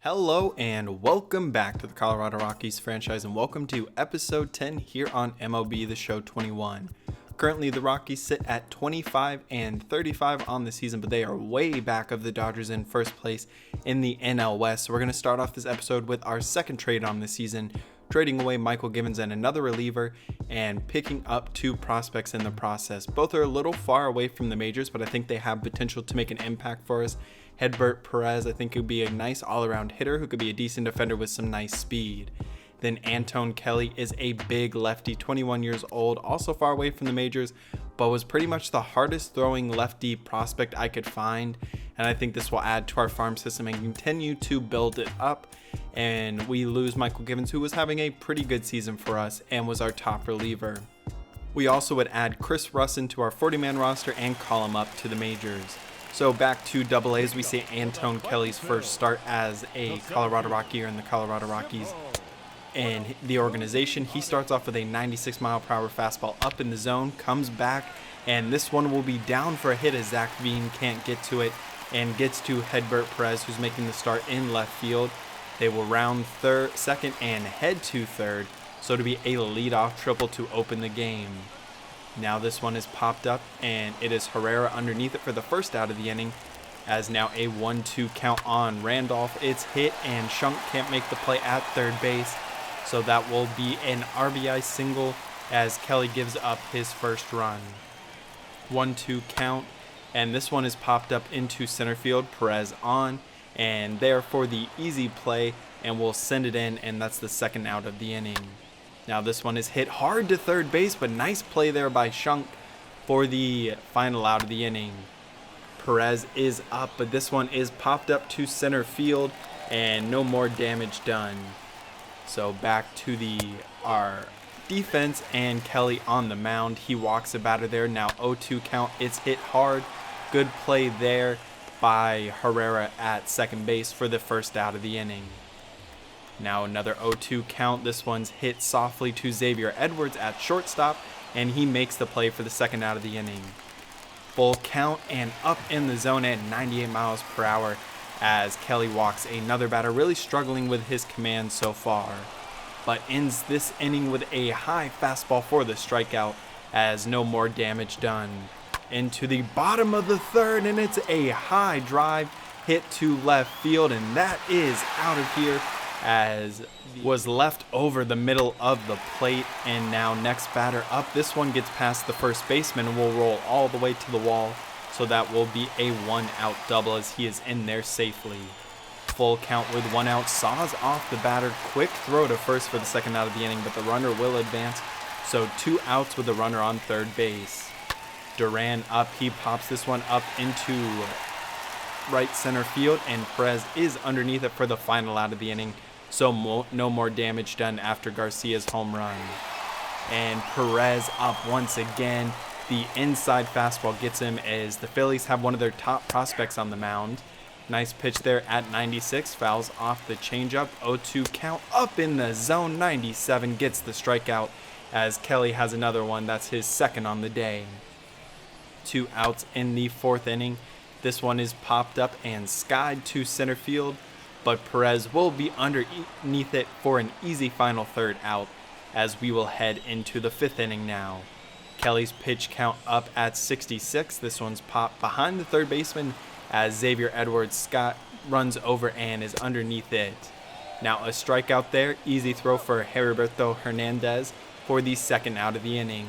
Hello and welcome back to the Colorado Rockies franchise, and welcome to episode 10 here on MLB The Show 21. Currently the Rockies sit at 25 and 35 on the season, but they are way back of the Dodgers in first place in the NL West. So we're going to start off this episode with our second trade on the season, trading away Michael Givens and another reliever and picking up two prospects in the process. Both are a little far away from the majors, but I think they have potential to make an impact for us. Hedbert Perez, I think, could be a nice all-around hitter who could be a decent defender with some nice speed. Then Antone Kelly is a big lefty, 21 years old, also far away from the majors, but was pretty much the hardest throwing lefty prospect I could find. And I think this will add to our farm system and continue to build it up. And we lose Michael Givens, who was having a pretty good season for us and was our top reliever. We also would add Chris Russin to our 40-man roster and call him up to the majors. So back to AA, we see Antone Kelly's first start as a Colorado Rocky or in the Colorado Rockies and the organization. He starts off with a 96-mile-per-hour fastball up in the zone, comes back, and this one will be down for a hit as Zach Veen can't get to it and gets to Hedbert Perez, who's making the start in left field. They will round second and head to third, so to be a leadoff triple to open the game. Now this one is popped up, and it is Herrera underneath it for the first out of the inning, as now a 1-2 count on Randolph. It's hit, and Shunk can't make the play at third base, so that will be an RBI single as Kelly gives up his first run. 1-2 count, and this one is popped up into center field. Perez on, and there for the easy play, and we'll send it in, and that's the second out of the inning. Now this one is hit hard to third base, but nice play there by Shunk for the final out of the inning. Perez is up, but this one is popped up to center field and no more damage done. So back to our defense and Kelly on the mound. He walks a batter there. Now 0-2 count. It's hit hard. Good play there by Herrera at second base for the first out of the inning. Now another 0-2 count. This one's hit softly to Xavier Edwards at shortstop, and he makes the play for the second out of the inning. Full count and up in the zone at 98 miles per hour as Kelly walks another batter, really struggling with his command so far, but ends this inning with a high fastball for the strikeout as no more damage done. Into the bottom of the third, and it's a high drive hit to left field, and that is out of here as was left over the middle of the plate. And now next batter up, this one gets past the first baseman and will roll all the way to the wall, so that will be a 1-out double as he is in there safely. Full count with 1 out. Saws off the batter, quick throw to first for the second out of the inning, but the runner will advance, so 2 outs with the runner on third base. Duran up, he pops this one up into right center field, and Perez is underneath it for the final out of the inning, so no more damage done after Garcia's home run. And Perez up once again. The inside fastball gets him as the Phillies have one of their top prospects on the mound. Nice pitch there at 96, fouls off the changeup. 0-2 count up in the zone. 97 gets the strikeout as Kelly has another one. That's his second on the day. 2 outs in the fourth inning. This one is popped up and skied to center field, but Perez will be underneath it for an easy final third out as we will head into the fifth inning now. Kelly's pitch count up at 66. This one's popped behind the third baseman as Xavier Edwards runs over and is underneath it. Now a strikeout there. Easy throw for Heriberto Hernandez for the second out of the inning.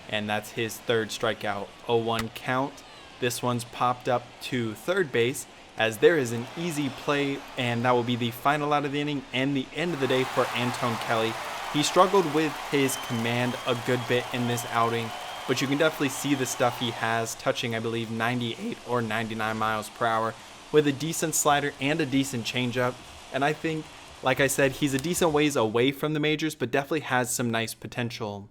And that's his third strikeout. 0-1 count. This one's popped up to third base as there is an easy play, and that will be the final out of the inning and the end of the day for Antone Kelly. He struggled with his command a good bit in this outing, but you can definitely see the stuff he has, touching, I believe, 98 or 99 miles per hour with a decent slider and a decent changeup. And I think, like I said, he's a decent ways away from the majors, but definitely has some nice potential.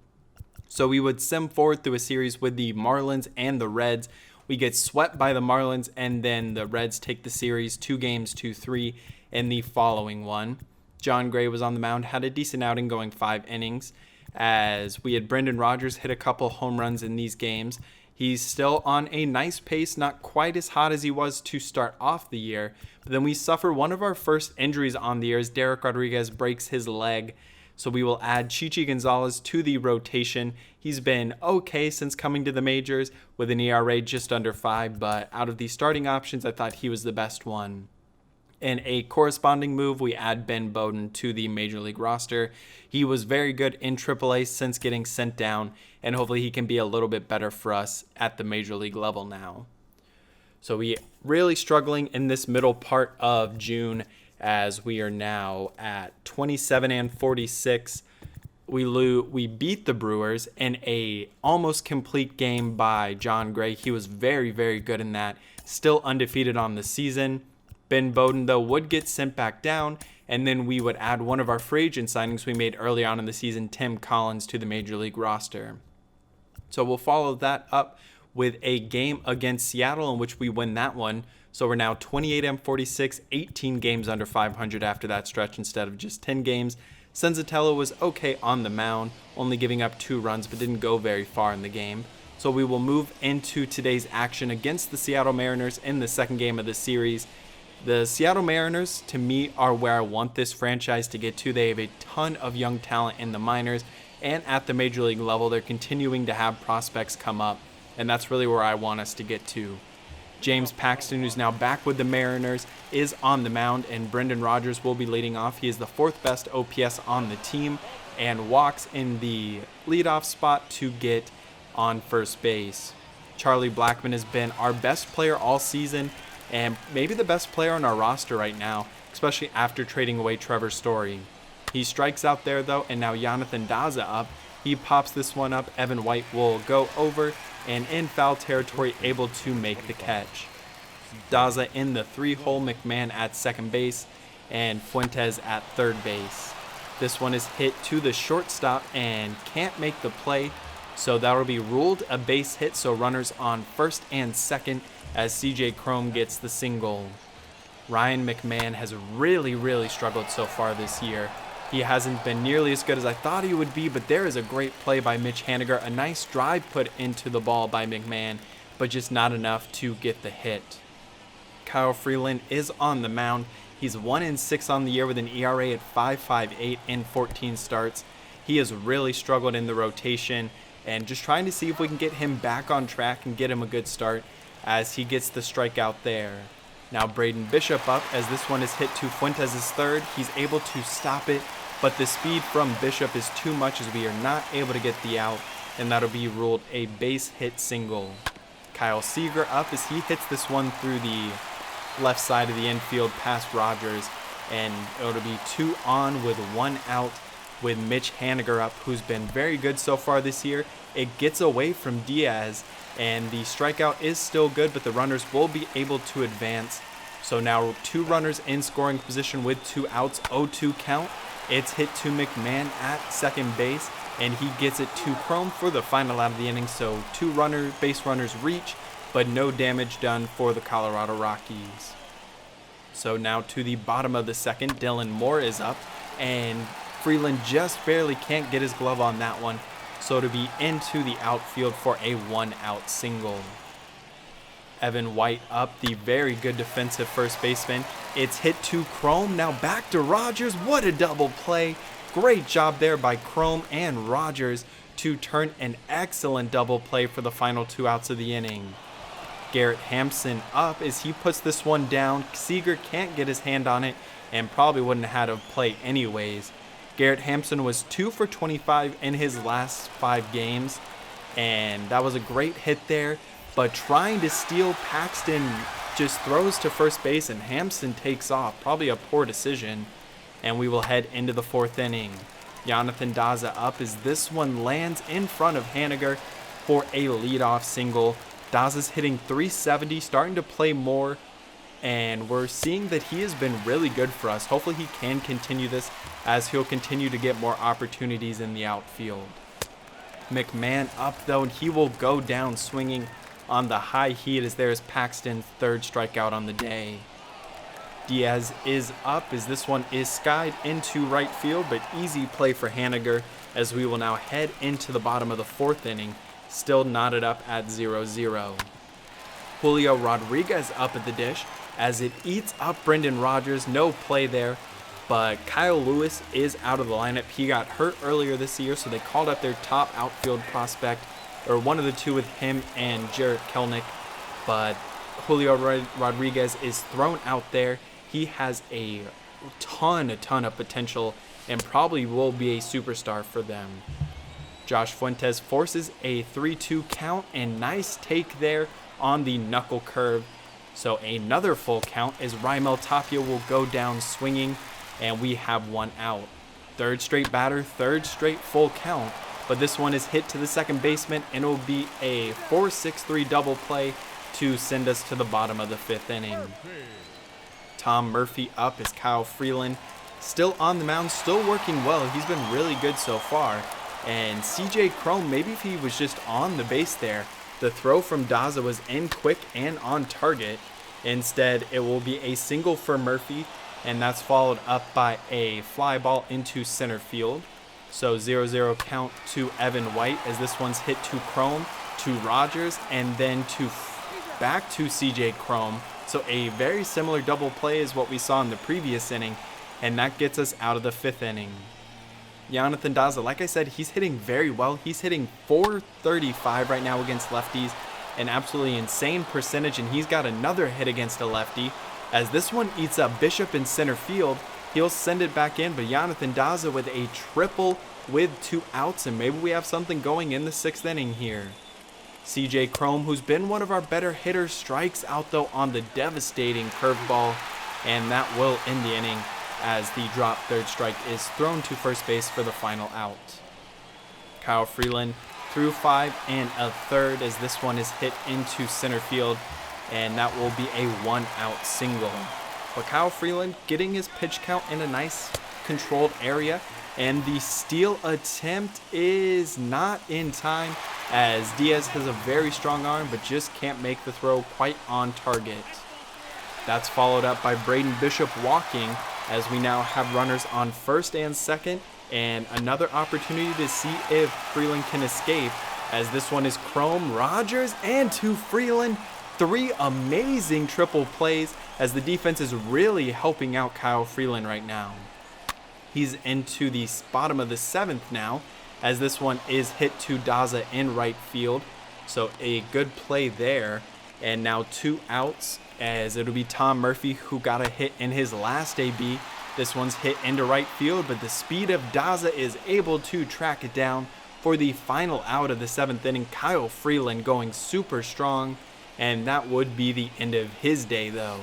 So we would sim forward through a series with the Marlins and the Reds. We get swept by the Marlins, and then the Reds take the series 2-3 in the following one. John Gray was on the mound, had a decent outing going 5 innings, as we had Brendan Rodgers hit a couple home runs in these games. He's still on a nice pace, not quite as hot as he was to start off the year. But then we suffer one of our first injuries on the year as Derek Rodriguez breaks his leg. So we will add Chichi Gonzalez to the rotation. He's been okay since coming to the majors with an ERA just under 5, but out of the starting options, I thought he was the best one. In a corresponding move, we add Ben Bowden to the Major League roster. He was very good in AAA since getting sent down, and hopefully he can be a little bit better for us at the Major League level now. So we really struggling in this middle part of June as we are now at 27-46. We beat the Brewers in a almost complete game by John Gray. He was very, very good in that. Still undefeated on the season. Ben Bowden, though, would get sent back down, and then we would add one of our free agent signings we made early on in the season, Tim Collins, to the Major League roster. So we'll follow that up with a game against Seattle in which we win that one. So we're now 28-46, 18 games under 500 after that stretch instead of just 10 games. Senzatello was okay on the mound, only giving up 2 runs, but didn't go very far in the game. So we will move into today's action against the Seattle Mariners in the second game of the series. The Seattle Mariners, to me, are where I want this franchise to get to. They have a ton of young talent in the minors, and at the Major League level, they're continuing to have prospects come up, and that's really where I want us to get to. James Paxton, who's now back with the Mariners, is on the mound, and Brendan Rodgers will be leading off. He is the 4th best OPS on the team and walks in the leadoff spot to get on first base. Charlie Blackmon has been our best player all season, and maybe the best player on our roster right now, especially after trading away Trevor Story. He strikes out there, though, and now Jonathan Dazza up. He pops this one up. Evan White will go over, and in foul territory, able to make the catch. Dazza in the 3-hole, McMahon at second base, and Fuentes at third base. This one is hit to the shortstop and can't make the play, so that will be ruled a base hit, so runners on first and second as CJ Chrome gets the single. Ryan McMahon has really struggled so far this year. He hasn't been nearly as good as I thought he would be, but there is a great play by Mitch Haniger, a nice drive put into the ball by McMahon, but just not enough to get the hit. Kyle Freeland is on the mound. He's 1-6 on the year with an ERA at 5.58 in 14 starts. He has really struggled in the rotation, and just trying to see if we can get him back on track and get him a good start as he gets the strikeout there. Now Braden Bishop up as this one is hit to Fuentes' third. He's able to stop it, but the speed from Bishop is too much as we are not able to get the out, and that'll be ruled a base hit single. Kyle Seager up as he hits this one through the left side of the infield past Rodgers, and it'll be 2 on with 1 out with Mitch Haniger up, who's been very good so far this year. It gets away from Diaz, and the strikeout is still good, but the runners will be able to advance. So now 2 runners in scoring position with 2 outs, 0-2 count. It's hit to McMahon at second base, and he gets it to Chrome for the final out of the inning. So 2 base runners reach, but no damage done for the Colorado Rockies. So now to the bottom of the second, Dylan Moore is up, and Freeland just barely can't get his glove on that one. So to be into the outfield for a 1-out single. Evan White up, the very good defensive first baseman. It's hit to Chrome, now back to Rodgers. What a double play. Great job there by Chrome and Rodgers to turn an excellent double play for the final 2 outs of the inning. Garrett Hampson up as he puts this one down. Seager can't get his hand on it and probably wouldn't have had a play anyways. Garrett Hampson was 2 for 25 in his last 5 games, and that was a great hit there. But trying to steal, Paxton just throws to first base, and Hampson takes off. Probably a poor decision, and we will head into the 4th inning. Jonathan Dazza up as this one lands in front of Haniger for a leadoff single. Dazza's hitting .370, starting to play more, and we're seeing that he has been really good for us. Hopefully he can continue this as he'll continue to get more opportunities in the outfield. McMahon up though, and he will go down swinging on the high heat as there's Paxton's 3rd strikeout on the day. Diaz is up as this one is skied into right field, but easy play for Haniger as we will now head into the bottom of the 4th inning. still knotted up at 0-0. Julio Rodriguez up at the dish as it eats up Brendan Rodgers. No play there, but Kyle Lewis is out of the lineup. He got hurt earlier this year, so they called up their top outfield prospect, or one of the two with him and Jarrett Kelnick, but Julio Rodriguez is thrown out there. He has a ton of potential and probably will be a superstar for them. Josh Fuentes forces a 3-2 count, and nice take there on the knuckle curve. So another full count as Raimel Tapia will go down swinging, and we have one out. Third straight batter, third straight full count, but this one is hit to the second baseman, and it will be a 4-6-3 double play to send us to the bottom of the 5th inning. Tom Murphy up as Kyle Freeland still on the mound, still working well. He's been really good so far. And CJ Cron, maybe if he was just on the base there, the throw from Dazza was in quick and on target. Instead, it will be a single for Murphy, and that's followed up by a fly ball into center field. So 0-0 count to Evan White as this one's hit to Cron, to Rodgers, and then back to CJ Cron. So a very similar double play as what we saw in the previous inning, and that gets us out of the 5th inning. Jonathan Dazza, like I said, he's hitting very well. He's hitting .435 right now against lefties, an absolutely insane percentage, and he's got another hit against a lefty. As this one eats up Bishop in center field, he'll send it back in, but Jonathan Dazza with a triple with 2 outs, and maybe we have something going in the 6th inning here. CJ Cron, who's been one of our better hitters, strikes out though on the devastating curveball, and that will end the inning as the drop third strike is thrown to first base for the final out. Kyle Freeland threw 5 1/3 as this one is hit into center field, and that will be a 1-out single. But Kyle Freeland getting his pitch count in a nice controlled area, and the steal attempt is not in time as Diaz has a very strong arm but just can't make the throw quite on target. That's followed up by Braden Bishop walking as we now have runners on first and second, and another opportunity to see if Freeland can escape as this one is Chrome, Rodgers, and to Freeland. 3 amazing triple plays as the defense is really helping out Kyle Freeland right now. He's into the bottom of the 7th now as this one is hit to Dazza in right field. So a good play there, and now 2 outs as it'll be Tom Murphy who got a hit in his last AB. This one's hit into right field, but the speed of Dazza is able to track it down for the final out of the 7th inning. Kyle Freeland going super strong, and that would be the end of his day though.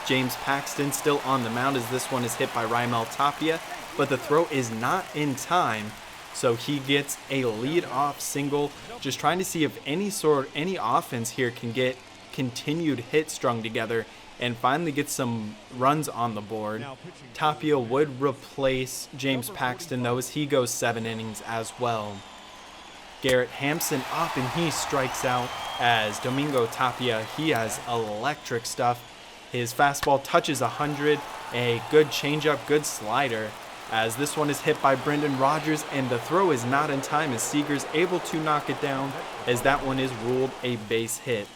James Paxton still on the mound as this one is hit by Raimel Tapia, but the throw is not in time, so he gets a lead-off single, just trying to see if any offense here can get continued hits strung together and finally get some runs on the board. Tapia would replace James Paxton though as he goes 7 innings as well. Garrett Hampson up, and he strikes out as Domingo Tapia. He has electric stuff. His fastball touches 100, a good changeup, good slider, as this one is hit by Brendan Rodgers, and the throw is not in time as Seager's able to knock it down as that one is ruled a base hit.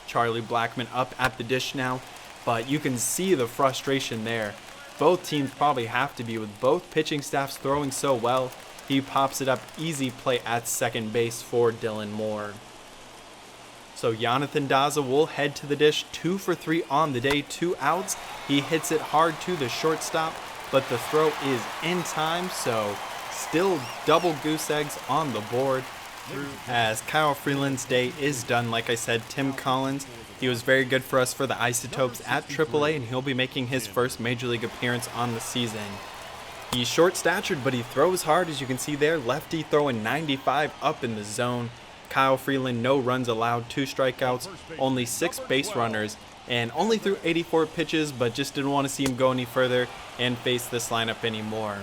Charlie Blackmon up at the dish now, but you can see the frustration there. Both teams probably have to be with both pitching staffs throwing so well. He pops it up, easy play at second base for Dylan Moore. So Jonathan Dazza will head to the dish, 2 for 3 on the day, 2 outs. He hits it hard to the shortstop, but the throw is in time, so still double goose eggs on the board. As Kyle Freeland's day is done, like I said, Tim Collins, he was very good for us for the Isotopes at AAA, and he'll be making his first Major League appearance on the season. He's short-statured, but he throws hard, as you can see there. Lefty throwing 95 up in the zone. Kyle Freeland, no runs allowed, 2 strikeouts, only 6 base runners, and only threw 84 pitches, but just didn't want to see him go any further and face this lineup anymore.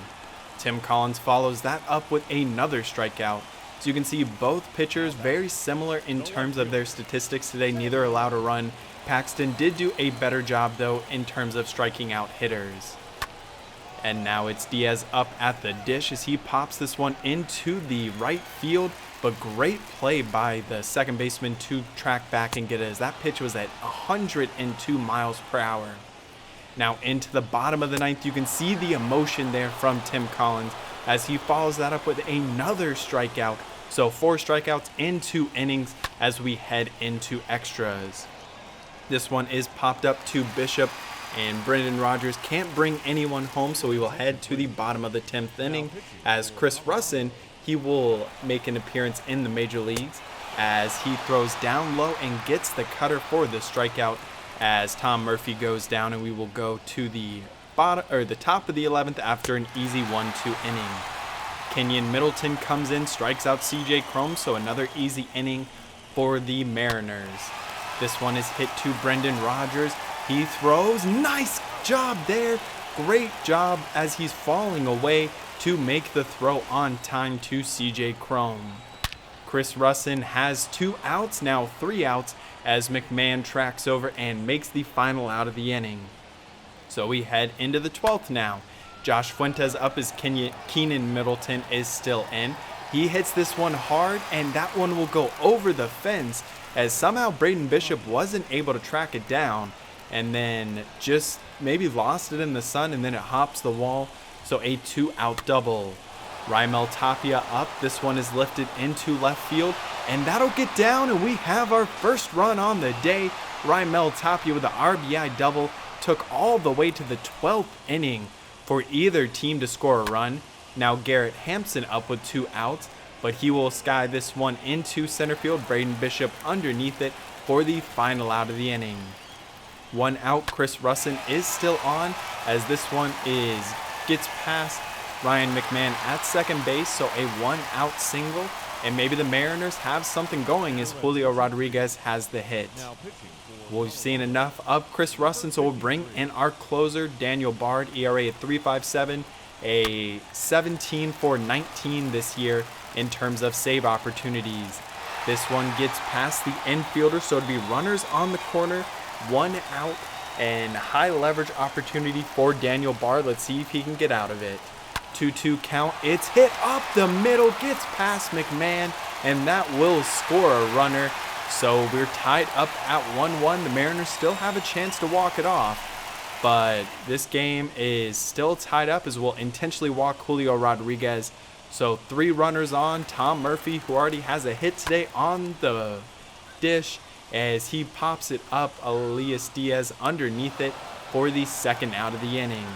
Tim Collins follows that up with another strikeout. So you can see both pitchers very similar in terms of their statistics today, neither allowed a run. Paxton did do a better job though in terms of striking out hitters. And now it's Diaz up at the dish as he pops this one into the right field. But great play by the second baseman to track back and get it, as that pitch was at 102 miles per hour. Now into the bottom of the ninth, you can see the emotion there from Tim Collins as he follows that up with another strikeout. So 4 strikeouts in 2 innings as we head into extras. This one is popped up to Bishop, and Brendan Rodgers can't bring anyone home, so we will head to the bottom of the 10th inning as Chris Russin, he will make an appearance in the major leagues as he throws down low and gets the cutter for the strikeout as Tom Murphy goes down, and we will go to the top of the 11th after an easy 1-2 inning. Kenyon Middleton comes in, strikes out CJ Crum, so another easy inning for the Mariners. This one is hit to Brendan Rodgers. He throws. Nice job there. Great job as he's falling away to make the throw on time to CJ Crum. Chris Russin has 2 outs, now 3 outs, as McMahon tracks over and makes the final out of the inning. So we head into the 12th now. Josh Fuentes up as Keenan Middleton is still in. He hits this one hard, and that one will go over the fence as somehow Braden Bishop wasn't able to track it down and then just maybe lost it in the sun, and then it hops the wall. So a 2-out double. Raimel Tapia up. This one is lifted into left field, and that'll get down, and we have our first run on the day. Raimel Tapia with the RBI double took all the way to the 12th inning for either team to score a run. Now Garrett Hampson up with 2 outs, but he will sky this one into center field. Braden Bishop underneath it for the final out of the inning. 1 out, Chris Russin is still on as this one gets past Ryan McMahon at second base, so a 1-out single, and maybe the Mariners have something going as Julio Rodriguez has the hit. We've seen enough of Chris Russin, so we'll bring in our closer, Daniel Bard, ERA at 3.57, a 17 for 19 this year in terms of save opportunities. This one gets past the infielder, so it'll be runners on the corner, 1 out, and high leverage opportunity for Daniel Bard. Let's see if he can get out of it. 2-2 count. It's hit up the middle, gets past McMahon, and that will score a runner. So we're tied up at 1-1. The Mariners still have a chance to walk it off, but this game is still tied up as we'll intentionally walk Julio Rodriguez. So 3 runners on. Tom Murphy, who already has a hit today, on the dish as he pops it up. Elias Diaz underneath it for the 2nd out of the inning.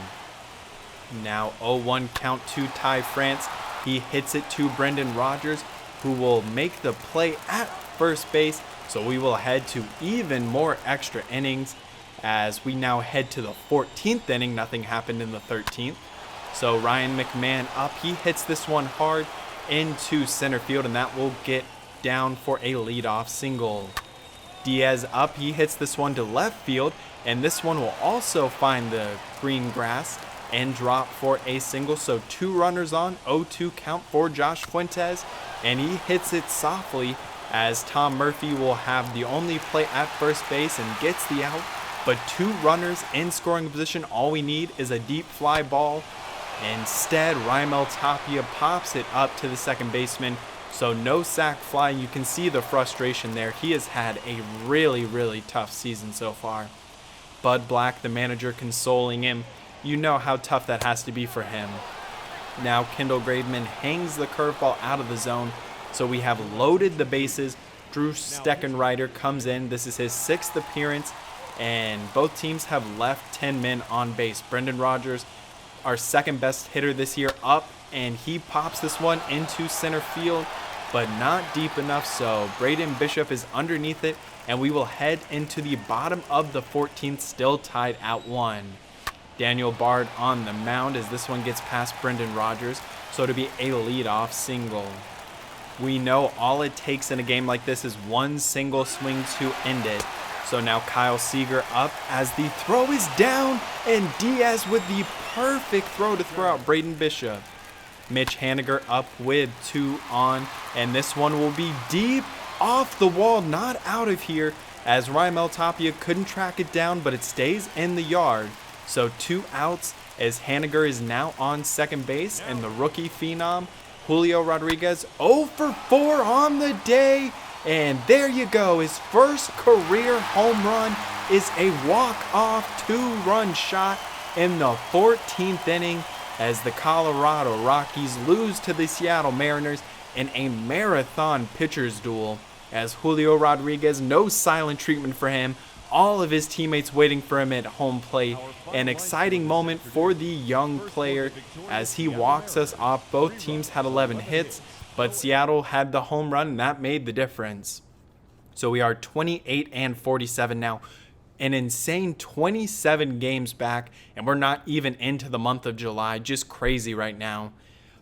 Now 0-1 count to Ty France. He hits it to Brendan Rodgers, who will make the play at first base. So we will head to even more extra innings as we now head to the 14th inning. Nothing happened in the 13th. So Ryan McMahon up. He hits this one hard into center field, and that will get down for a leadoff single. Diaz up. He hits this one to left field, and this one will also find the green grass and drop for a single. So 2 runners on, 0-2 count for Josh Fuentes, and he hits it softly as Tom Murphy will have the only play at first base and gets the out. But 2 runners in scoring position. All we need is a deep fly ball. Instead, Raimel Tapia pops it up to the second baseman. So no sac fly. You can see the frustration there. He has had a really, really tough season so far. Bud Black, the manager, consoling him. You know how tough that has to be for him. Now Kendall Graveman hangs the curveball out of the zone. So we have loaded the bases. Drew Steckenrider comes in. This is his 6th appearance, and both teams have left 10 men on base. Brendan Rodgers, our 2nd best hitter this year, up, and he pops this one into center field, but not deep enough. So Braden Bishop is underneath it, and we will head into the bottom of the 14th, still tied at 1. Daniel Bard on the mound as this one gets past Brendan Rodgers, so to be a leadoff single. We know all it takes in a game like this is one single swing to end it. So now Kyle Seager up as the throw is down, and Diaz with the perfect throw to throw out Braden Bishop. Mitch Haniger up with 2 on, and this one will be deep off the wall, not out of here, as Raimel Tapia couldn't track it down, but it stays in the yard. So 2 outs as Haniger is now on second base, and the rookie phenom, Julio Rodriguez, 0 for 4 on the day. And there you go. His first career home run is a walk-off 2-run shot in the 14th inning as the Colorado Rockies lose to the Seattle Mariners in a marathon pitcher's duel. As Julio Rodriguez, no silent treatment for him, all of his teammates waiting for him at home plate. An exciting moment for the young player as he walks us off. Both teams had 11 hits, but Seattle had the home run, and that made the difference. So we are 28 and 47 now. An insane 27 games back, and we're not even into the month of July. Just crazy right now.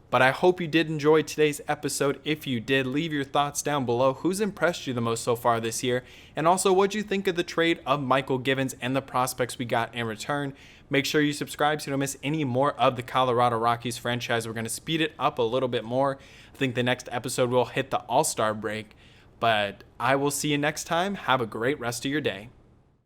But I hope you did enjoy today's episode. If you did, leave your thoughts down below. Who's impressed you the most so far this year? And also, what'd you think of the trade of Michael Givens and the prospects we got in return? Make sure you subscribe so you don't miss any more of the Colorado Rockies franchise. We're going to speed it up a little bit more. I think the next episode will hit the All-Star break. But I will see you next time. Have a great rest of your day.